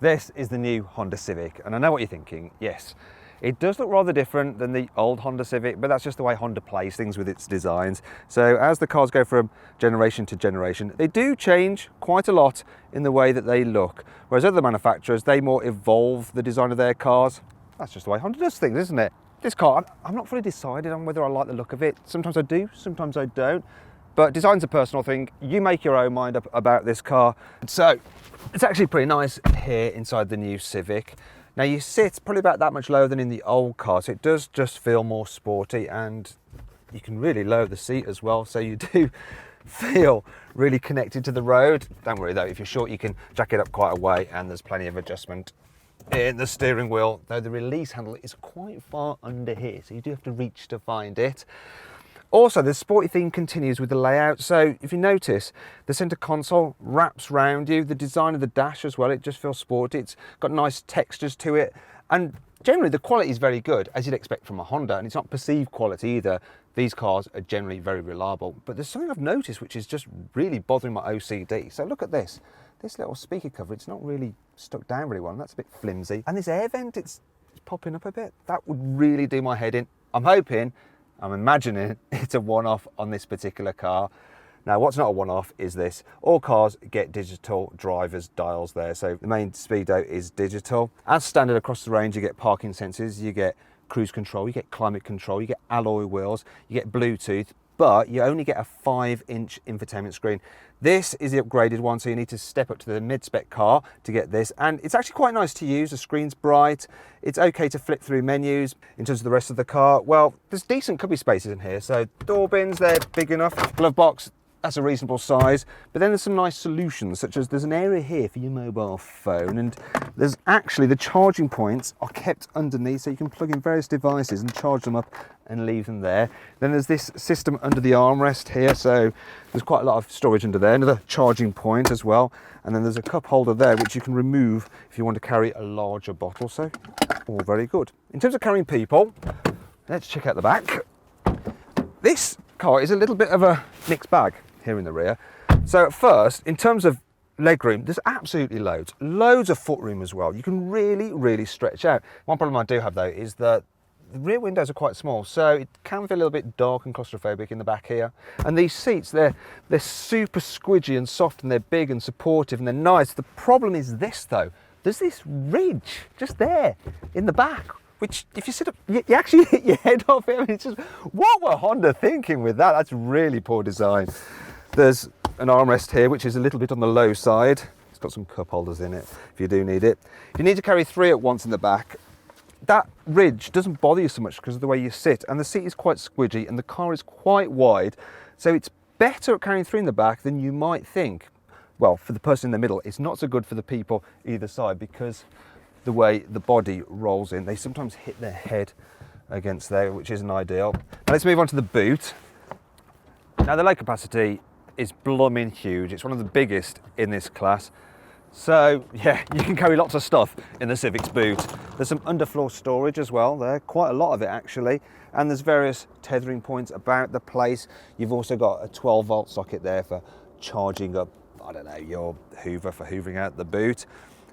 This is the new Honda Civic, and I know what you're thinking. Yes, it does look rather different than the old Honda Civic, but that's just the way Honda plays things with its designs. So as the cars go from generation to generation, they do change quite a lot in the way that they look. Whereas other manufacturers, they more evolve the design of their cars. That's just the way Honda does things, isn't it? This car, I'm not fully decided on whether I like the look of it. Sometimes I do, sometimes I don't. But design's a personal thing. You make your own mind up about this car. So it's actually pretty nice here inside the new Civic. Now you sit probably about that much lower than in the old car, so it does just feel more sporty, and you can really lower the seat as well, so you do feel really connected to the road. Don't worry though, if you're short you can jack it up quite a way, and there's plenty of adjustment in the steering wheel, though the release handle is quite far under here, so you do have to reach to find it. Also, the sporty theme continues with the layout. So if you notice, the center console wraps round you. The design of the dash as well, it just feels sporty. It's got nice textures to it. And generally the quality is very good, as you'd expect from a Honda, and it's not perceived quality either. These cars are generally very reliable. But there's something I've noticed which is just really bothering my OCD. So look at this. This little speaker cover, it's not really stuck down really well, and that's a bit flimsy. And this air vent, it's popping up a bit. That would really do my head in. I'm imagining it's a one-off on this particular car. Now, what's not a one-off is this. All cars get digital driver's dials there. So the main speedo is digital. As standard across the range, you get parking sensors, you get cruise control, you get climate control, you get alloy wheels, you get Bluetooth, but you only get a 5-inch infotainment screen. This is the upgraded one, so you need to step up to the mid-spec car to get this, and it's actually quite nice to use. The screen's bright, it's okay to flip through menus. In terms of the rest of the car, well, there's decent cubby spaces in here, so door bins, they're big enough. Glove box, that's a reasonable size, but then there's some nice solutions, such as there's an area here for your mobile phone, and there's actually the charging points are kept underneath, so you can plug in various devices and charge them up and leave them there. Then there's this system under the armrest here, so there's quite a lot of storage under there, another charging point as well, and then there's a cup holder there which you can remove if you want to carry a larger bottle, so all very good. In terms of carrying people, let's check out the back. This car is a little bit of a mixed bag here in the rear. So at first, in terms of legroom, there's absolutely loads of footroom as well. You can really stretch out. One problem I do have though is that the rear windows are quite small, so it can feel a little bit dark and claustrophobic in the back here. And these seats, they're super squidgy and soft, and they're big and supportive and they're nice. The problem is this though, there's this ridge just there in the back, which if you sit up, you actually hit your head off it. I mean, it's just, what were Honda thinking with that? That's really poor design. There's an armrest here, which is a little bit on the low side. It's got some cup holders in it if you do need it. If you need to carry 3 at once in the back, that ridge doesn't bother you so much because of the way you sit, and the seat is quite squidgy and the car is quite wide, so it's better at carrying 3 in the back than you might think. Well, for the person in the middle, it's not so good for the people either side because the way the body rolls in, they sometimes hit their head against there, which isn't ideal. Now let's move on to the boot. Now the load capacity is blooming huge. It's one of the biggest in this class. So yeah, you can carry lots of stuff in the Civic's boot. There's some underfloor storage as well there, quite a lot of it actually. And there's various tethering points about the place. You've also got a 12-volt socket there for charging up, I don't know, your Hoover for hoovering out the boot.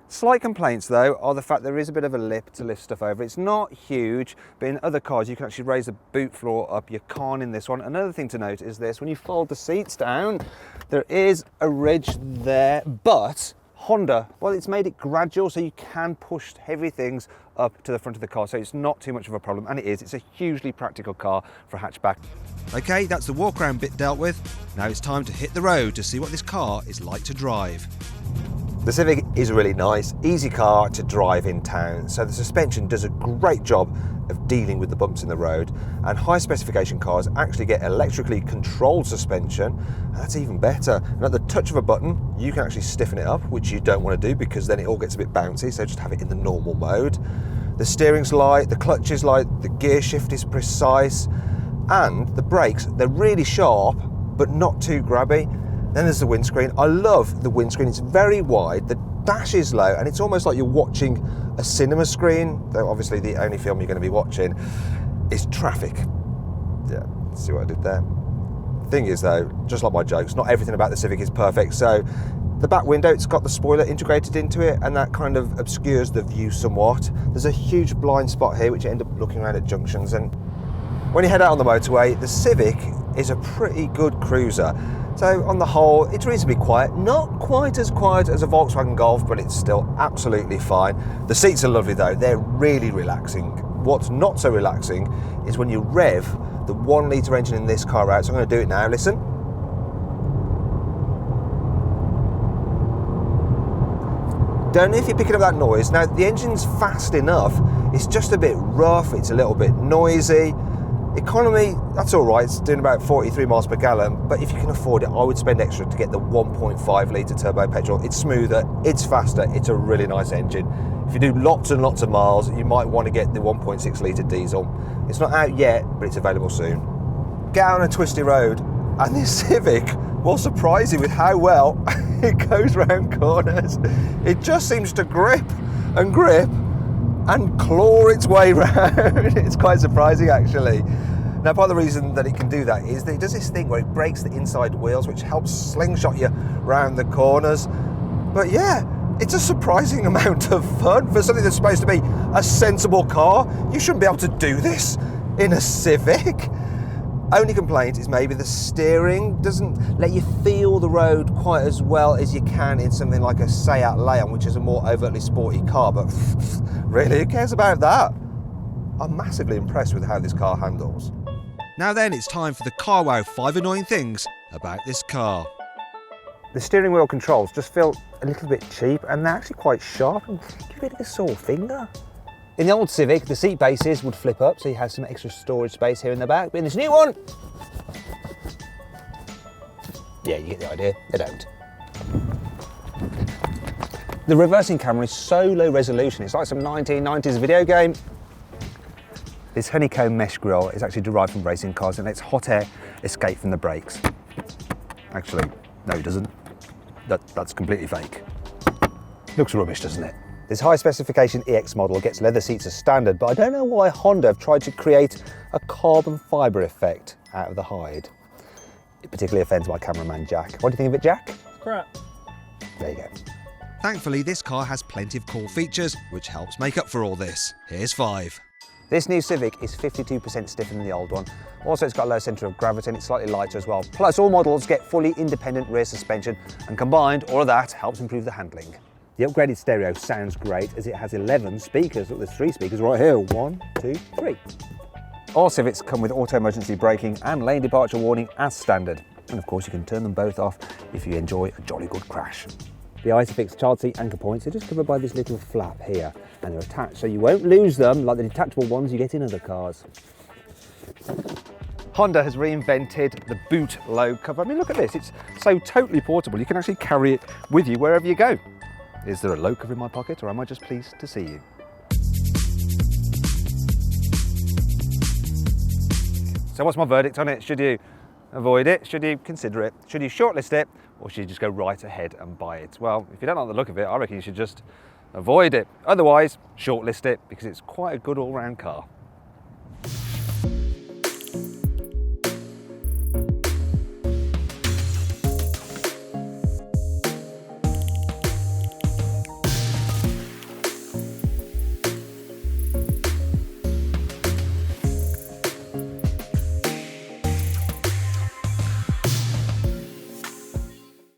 Slight complaints though are the fact there is a bit of a lip to lift stuff over. It's not huge, but in other cars you can actually raise the boot floor up. You can't in this one. Another thing to note is this: when you fold the seats down, there is a ridge there, but Honda, well, it's made it gradual, so you can push heavy things up to the front of the car, so it's not too much of a problem, and it's a hugely practical car for a hatchback. Okay, that's the walk around bit dealt with. Now it's time to hit the road to see what this car is like to drive. The Civic is a really nice, easy car to drive in town, so the suspension does a great job of dealing with the bumps in the road, and high specification cars actually get electrically controlled suspension, and that's even better. And at the touch of a button, you can actually stiffen it up, which you don't want to do because then it all gets a bit bouncy, so just have it in the normal mode. The steering's light, the clutch is light, the gear shift is precise, and the brakes, they're really sharp, but not too grabby. Then there's the windscreen. I love the windscreen. It's very wide, the dash is low, and it's almost like you're watching a cinema screen, though obviously the only film you're going to be watching is Traffic. Yeah, see what I did there? Thing is though, just like my jokes, not everything about the Civic is perfect, so The back window, it's got the spoiler integrated into it, and that kind of obscures the view somewhat. There's a huge blind spot here which you end up looking around at junctions, and when you head out on the motorway, the Civic is a pretty good cruiser. So on the whole, it's reasonably quiet. Not quite as quiet as a Volkswagen Golf, but it's still absolutely fine. The seats are lovely though, they're really relaxing. What's not so relaxing is when you rev the 1 litre engine in this car out. So I'm going to do it now, listen. Don't know if you're picking up that noise. Now, the engine's fast enough, it's just a bit rough, it's a little bit noisy. Economy, that's all right, it's doing about 43 miles per gallon, but if you can afford it, I would spend extra to get the 1.5 litre turbo petrol. It's smoother, it's faster, it's a really nice engine. If you do lots and lots of miles, you might want to get the 1.6 litre diesel. It's not out yet, but it's available soon. Get out on a twisty road, and this Civic will surprise you with how well it goes round corners. It just seems to grip and claw its way round. It's quite surprising actually. Now, part of the reason that it can do that is that it does this thing where it breaks the inside wheels, which helps slingshot you round the corners. But yeah, it's a surprising amount of fun for something that's supposed to be a sensible car. You shouldn't be able to do this in a Civic. Only complaint is maybe the steering doesn't let you feel the road quite as well as you can in something like a Seat Leon, which is a more overtly sporty car, but really, who cares about that? I'm massively impressed with how this car handles. Now then, it's time for the carwow 5 annoying things about this car. The steering wheel controls just feel a little bit cheap, and they're actually quite sharp and give it a sore finger. In the old Civic, the seat bases would flip up, so you have some extra storage space here in the back. But in this new one, yeah, you get the idea, they don't. The reversing camera is so low resolution, it's like some 1990s video game. This honeycomb mesh grille is actually derived from racing cars and lets hot air escape from the brakes. Actually, no it doesn't. That's completely fake. Looks rubbish, doesn't it? This high specification EX model gets leather seats as standard, but I don't know why Honda have tried to create a carbon fibre effect out of the hide. It particularly offends my cameraman Jack. What do you think of it, Jack? Crap. There you go. Thankfully, this car has plenty of cool features, which helps make up for all this. Here's 5. This new Civic is 52% stiffer than the old one. Also, it's got a low centre of gravity and it's slightly lighter as well. Plus, all models get fully independent rear suspension, and combined, all of that helps improve the handling. The upgraded stereo sounds great as it has 11 speakers. Look, there's 3 speakers right here. 1, 2, 3. All Civics come with auto emergency braking and lane departure warning as standard. And of course, you can turn them both off if you enjoy a jolly good crash. The Isofix child seat anchor points are just covered by this little flap here, and they're attached so you won't lose them like the detachable ones you get in other cars. Honda has reinvented the boot low cover. I mean, look at this, it's so totally portable, you can actually carry it with you wherever you go. Is there a low cover in my pocket, or am I just pleased to see you? So what's my verdict on it? Should you avoid it? Should you consider it? Should you shortlist it? Or should you just go right ahead and buy it? Well, if you don't like the look of it, I reckon you should just avoid it. Otherwise, shortlist it because it's quite a good all-round car.